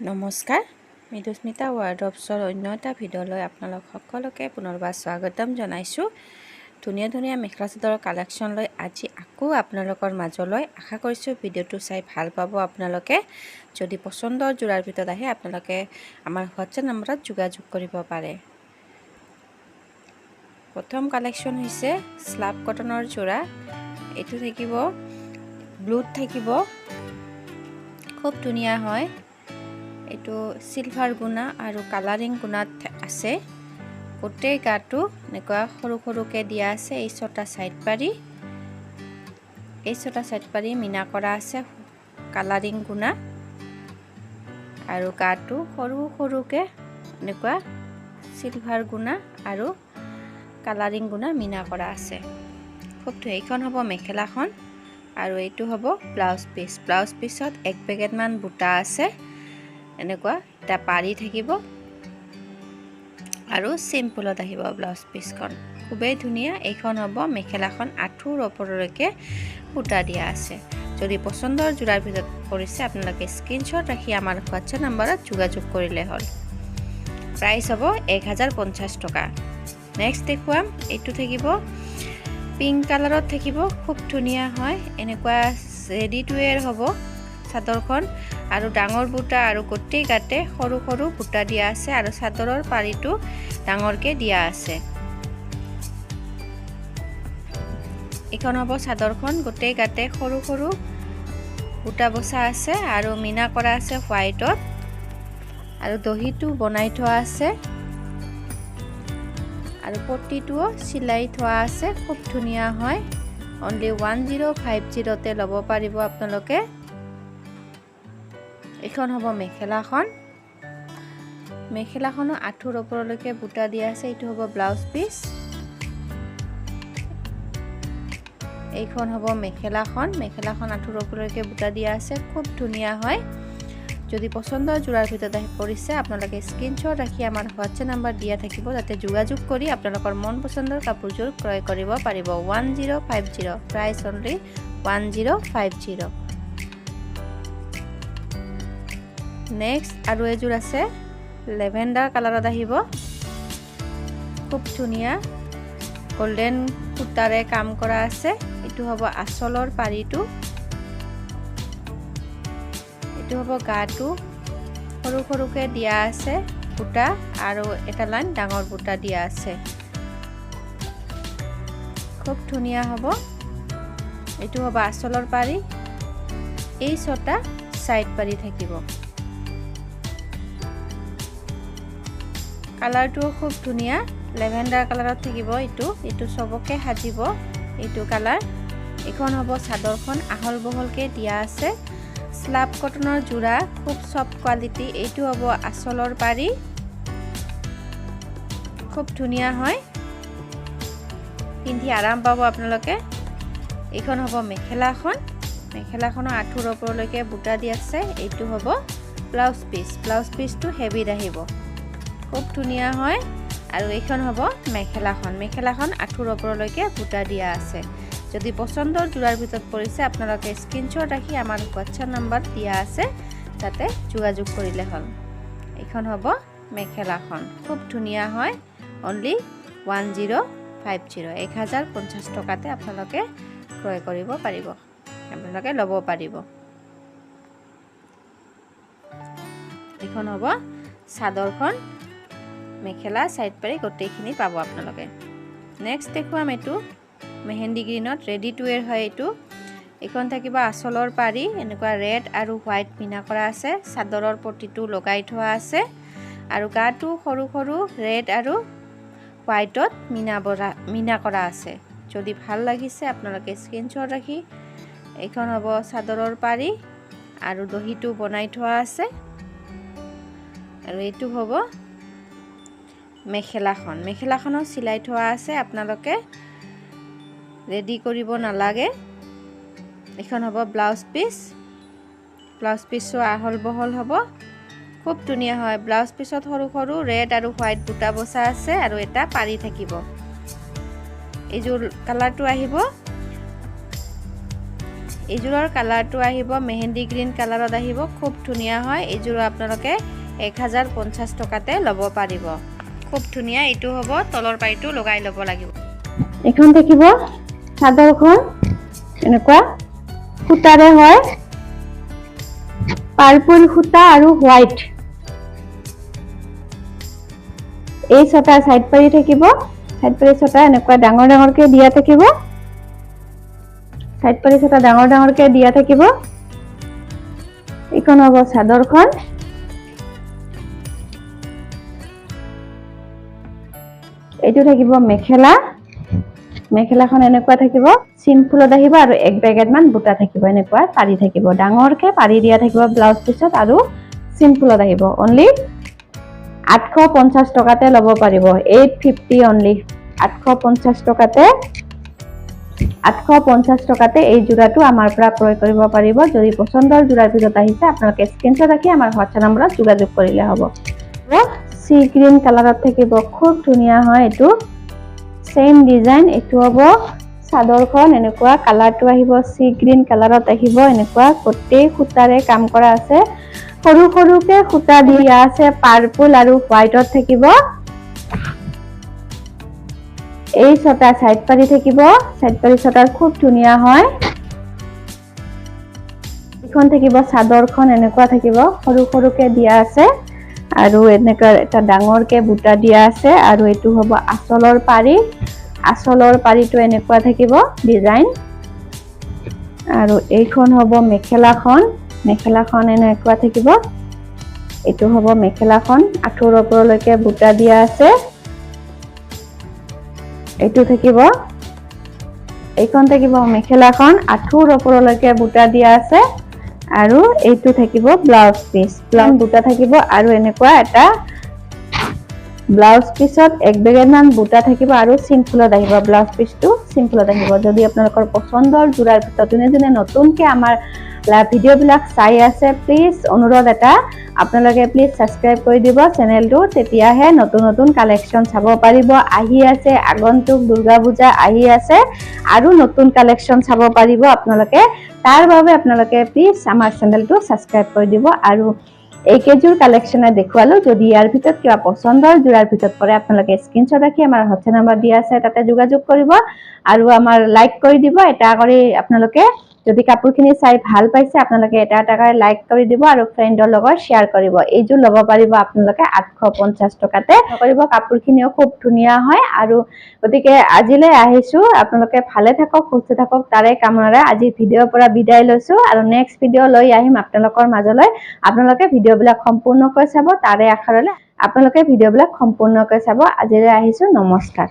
নমস্কাৰ, মৃদুস্মিতা ৱাৰ্ডৱছৰ অন্য এটা ভিডিঅ'লৈ আপোনালোক সকলোকে পুনৰবাৰ স্বাগতম জনাইছোঁ। ধুনীয়া ধুনীয়া মেখেলা চাদৰৰ কালেকশ্যন লৈ আজি আকৌ আপোনালোকৰ মাজলৈ আশা কৰিছোঁ ভিডিঅ'টো চাই ভাল পাব আপোনালোকে। যদি পচন্দৰ যোৰাৰ ভিতৰত আহে আপোনালোকে আমাৰ হোৱাটছএপ নম্বৰত যোগাযোগ কৰিব পাৰে। প্ৰথম কালেকশ্যন হৈছে স্লাব কটনৰ যোৰা। এইটো থাকিব ব্লুত থাকিব, খুব ধুনীয়া হয়। এইটো সিলভাৰ গুণা আৰু কালাৰিং গুণাত আছে। গোটেই গাটো এনেকুৱা সৰু সৰুকৈ দিয়া আছে। এই ছটা সাইড পাৰি মিনা কৰা আছে কালাৰিং গুণা, আৰু গাটো সৰু সৰুকৈ এনেকুৱা সিলভাৰ গুণা আৰু কালাৰিং গুণা মিনা কৰা আছে। খুব এইখন হ'ব মেখেলাখন, আৰু এইটো হ'ব ব্লাউজ পিচ। ব্লাউজ পিচত 1 পেকেট মান বুটা আছে। এনেকুৱা এটা পাৰি থাকিব আৰু চিম্পলত আহিব ব্লাউজ পিচখন। খুবেই ধুনীয়া। এইখন হ'ব মেখেলাখন, আঁঠুৰ ওপৰলৈকে বুটা দিয়া আছে। যদি পচন্দৰ যোৰাৰ ভিতৰত পৰিছে আপোনালোকে স্ক্ৰীনশ্বট ৰাখি আমাৰ হোৱাটছএপ নম্বৰত যোগাযোগ কৰিলে হ'ল। প্ৰাইচ হ'ব 1050 টকা। নেক্সট দেখুৱাম, এইটো থাকিব পিংক কালাৰত থাকিব, খুব ধুনীয়া হয়। এনেকুৱা ৰেডি টু ৱেৰ হ'ব চাদৰখন, আৰু ডাঙৰ বুটা আৰু গোটেই গাতে সৰু সৰু বুটা দিয়া আছে, আৰু চাদৰৰ পাৰিটো ডাঙৰকৈ দিয়া আছে। এইখন হ'ব চাদৰখন, গোটেই গাতে সৰু সৰু বুটা বচা আছে আৰু মিনা কৰা আছে হোৱাইটত, আৰু দহিটো বনাই থোৱা আছে, আৰু পট্টিটোও চিলাই থোৱা আছে। খুব ধুনীয়া হয়। অনলি 1050তে ল'ব পাৰিব আপোনালোকে। এইখন হ'ব মেখেলাখন। মেখেলাখনো আঁঠুৰ ওপৰলৈকে বুটা দিয়া আছে। এইটো হ'ব ব্লাউজ পিচ। এইখন হ'ব মেখেলাখন। মেখেলাখন আঁঠুৰ ওপৰলৈকে বুটা দিয়া আছে। খুব ধুনীয়া হয়। যদি পচন্দৰ যোৰাৰ ভিতৰত আহি পৰিছে আপোনালোকে স্ক্ৰীনশ্বট ৰাখি আমাৰ হোৱাটছএপ নম্বৰ দিয়া থাকিব, তাতে যোগাযোগ কৰি আপোনালোকৰ মন পচন্দৰ কাপোৰযোৰ ক্ৰয় কৰিব পাৰিব। 1050, প্ৰাইচ অনলি 1050। নেক্সট আৰু এযোৰ আছে লেভেণ্ডাৰ কালাৰত আহিব। খুব ধুনীয়া গোল্ডেন সূতাৰে কাম কৰা আছে। এইটো হ'ব আঁচলৰ পাৰিটো। এইটো হ'ব গাটো সৰু সৰুকৈ দিয়া আছে বুটা, আৰু এটা লাইন ডাঙৰ বুটা দিয়া আছে। খুব ধুনীয়া হ'ব। এইটো হ'ব আঁচলৰ পাৰি। এই ছটা সাইড পাৰি থাকিব। কালাৰটোও খুব ধুনীয়া, লেভেণ্ডাৰ কালাৰত থাকিব। এইটো চবকে সাজিব এইটো কালাৰ। এইখন হ'ব চাদৰখন, আহল বহলকৈ দিয়া আছে। স্লাব কটনৰ যোৰা, খুব সফ্ট কোৱালিটি। এইটো হ'ব আঁচলৰ পাৰি, খুব ধুনীয়া হয়। পিন্ধি আৰাম পাব আপোনালোকে। এইখন হ'ব মেখেলাখন। মেখেলাখনৰ আঁঠুৰ ওপৰলৈকে বুটা দি আছে। এইটো হ'ব ব্লাউজ পিচ। ব্লাউজ পিচটো হেভিত আহিব, খুব ধুনীয়া হয়। আৰু এইখন হ'ব মেখেলাখন। মেখেলাখন আঁঠুৰ ওপৰলৈকে বুটা দিয়া আছে। যদি পচন্দৰ যোৰাৰ ভিতৰত পৰিছে আপোনালোকে স্ক্ৰীনশ্বট ৰাখি আমাৰ হোৱাটছএপ নম্বৰ দিয়া আছে, তাতে যোগাযোগ কৰিলে হ'ল। এইখন হ'ব মেখেলাখন, খুব ধুনীয়া হয়। অনলি 1050 টকাতে আপোনালোকে ক্ৰয় কৰিব পাৰিব, আপোনালোকে ল'ব পাৰিব। এইখন হ'ব চাদৰখন, মেখেলা সাইড পাৰি গোটেইখিনি পাব আপোনালোকে। নেক্সট দেখুৱাম এইটো মেহেন্দি গ্ৰীণত, ৰেডি টু ৱেৰ হয় এইটো। এইখন থাকিব আঁচলৰ পাৰি, এনেকুৱা ৰেড আৰু হোৱাইট মিনা কৰা আছে। চাদৰৰ পট্টিটো লগাই থোৱা আছে, আৰু গাটো সৰু সৰু ৰেড আৰু হোৱাইটত মিনা কৰা আছে। যদি ভাল লাগিছে আপোনালোকে স্ক্ৰীনশ্বট ৰাখি, এইখন হ'ব চাদৰৰ পাৰি, আৰু দহিটো বনাই থোৱা আছে, আৰু এইটো হ'ব মেখেলাখন। মেখেলাখনো চিলাই থোৱা আছে, আপোনালোকে ৰেডি কৰিব নালাগে। এইখন হ'ব ব্লাউজ পিচ। ব্লাউজ পিচো আহল বহল হ'ব, খুব ধুনীয়া হয়। ব্লাউজ পিচত সৰু সৰু ৰেড আৰু হোৱাইট বুটা বচা আছে, আৰু এটা পাৰি থাকিব। এইযোৰ কালাৰটো আহিব এইযোৰৰ কালাৰটো আহিব মেহেন্দি গ্ৰীণ কালাৰত আহিব, খুব ধুনীয়া হয়। এইযোৰ আপোনালোকে 1050 টকাতে ল'ব পাৰিব। খুব ধুনীয়া, এইটো হ'ব তলৰ পাৰিটো লগাই ল'ব লাগিব। এখন থাকিব চাদৰখন এনেকুৱা সূতাৰে হয়, পাৰ্পল সূতা আৰু হোৱাইট। এই ছটা সাইড পাৰি থাকিব, সাইড পাৰি ছটা এনেকুৱা ডাঙৰ ডাঙৰকে দিয়া থাকিব, সাইড পাৰি ছটা ডাঙৰ ডাঙৰকে দিয়া থাকিব। এইখন হ'ব চাদৰখন। এইটো থাকিব মেখেলা, মেখেলাখন এনেকুৱা থাকিব চিম্পুলত আহিব আৰু এক বেগেট মান বুটা থাকিব, এনেকুৱা পাৰি থাকিব, ডাঙৰকে পাৰি দিয়া থাকিব ব্লাউজ পিছত আৰু চিম্পুলত আহিব। অনলি 850 টকাতে ল'ব পাৰিব, 850 অনলি। 850 টকাতে 850 টকাতে এই যোৰাটো আমাৰ পৰা ক্ৰয় কৰিব পাৰিব। যদি পছন্দৰ যোৰাৰ ভিতৰত আহিছে আপোনালোকে স্ক্ৰিনশ্বট ৰাখি আমাৰ হোৱাটছআপ নম্বৰত যোগাযোগ কৰিলে হ'ব। সি গ্ৰীণ কালাৰত থাকিব, খুব ধুনীয়া হয় এইটো, সেম ডিজাইন। এইটো হ'ব চাদৰখন, এনেকুৱা কালাৰটো আহিব সি গ্ৰীণ কালাৰত আহিব, এনেকুৱা গোটেই সূতাৰে কাম কৰা আছে, সৰু সৰুকে সূতা দিয়া আছে, পাৰ্পল আৰু হোৱাইটত থাকিব। এই ছটা সাইড পাৰি থাকিব, সাইড পাৰি ছটা খুব ধুনীয়া হয়। এইখন থাকিব চাদৰখন, এনেকুৱা থাকিব সৰু সৰুকে দিয়া আছে আৰু এনেকুৱা এটা ডাঙৰকে বুটা দিয়া আছে। আৰু এইটো হ'ব আঁচলৰ পাৰি, আঁচলৰ পাৰিটো এনেকুৱা থাকিব ডিজাইন। আৰু এইখন হ'ব মেখেলাখন, মেখেলাখন এনেকুৱা থাকিব। এইটো হ'ব মেখেলাখন, আঁঠুৰ ওপৰলৈকে বুটা দিয়া আছে। এইটো থাকিব, এইখন থাকিব মেখেলাখন, আঁঠুৰ ওপৰলৈকে বুটা দিয়া আছে। আৰু এইটো থাকিব ব্লাউজ পিচ, ব্লাউজ বুটা থাকিব আৰু এনেকুৱা এটা ব্লাউজ পিছত এক বেগেট মান বুটা থাকিব আৰু চিম্পুলত আহিব, ব্লাউজ পিচটো চিম্পুলত আহিব। যদি আপোনালোকৰ পছন্দৰ যোৰাৰ ভিতৰত যোনে যোনে নতুনকে আমাৰ ভিডিঅ'বিলাক চাই আছে, প্লিজ অনুৰোধ এটা, আপোনালোকে প্লিজ ছাবস্ক্ৰাইব কৰি দিব চেনেলটো, তেতিয়াহে নতুন নতুন কালেকশ্যন চাব পাৰিব। আহি আছে আগন্তুক দুৰ্গা পূজা আহি আছে, আৰু নতুন কালেকশ্যন চাব পাৰিব আপোনালোকে। তাৰ বাবে আপোনালোকে প্লিজ আমাৰ চেনেলটো ছাবস্ক্ৰাইব কৰি দিব। আৰু এইকেইযোৰ কালেকশ্যনে দেখুৱালো, যদি ইয়াৰ ভিতৰত কিবা পছন্দৰ যোৰাৰ ভিতৰত পৰে আপোনালোকে স্ক্ৰিনশ্বট ৰাখি আমাৰ হোৱাটছআপ নম্বৰ দিয়া আছে তাতে যোগাযোগ কৰিব আৰু আমাৰ লাইক কৰি দিব এটা কৰি। আপোনালোকে যদি কাপোৰখিনি চাই ভাল পাইছে আপোনালোকে এটা এটা কৰি লাইক কৰি দিব আৰু ফ্ৰেণ্ডৰ লগত শ্বেয়াৰ কৰিব। এইযোৰ ল'ব পাৰিব আপোনালোকে 850 টকাতে কৰিব। কাপোৰখিনিও খুব ধুনীয়া হয়। আৰু গতিকে আজিলৈ আহিছো, আপোনালোকে ভালে থাকক, সুস্থ থাকক, তাৰে কামনাৰে আজি ভিডিঅ'ৰ পৰা বিদায় লৈছো। আৰু নেক্সট ভিডিঅ' লৈ আহিম আপোনালোকৰ মাজলৈ। আপোনালোকে ভিডিঅ'বিলাক সম্পূৰ্ণকৈ চাব, তাৰে আশাৰে আপোনালোকে ভিডিঅ'বিলাক সম্পূৰ্ণকৈ চাব। আজিলৈ আহিছো, নমস্কাৰ।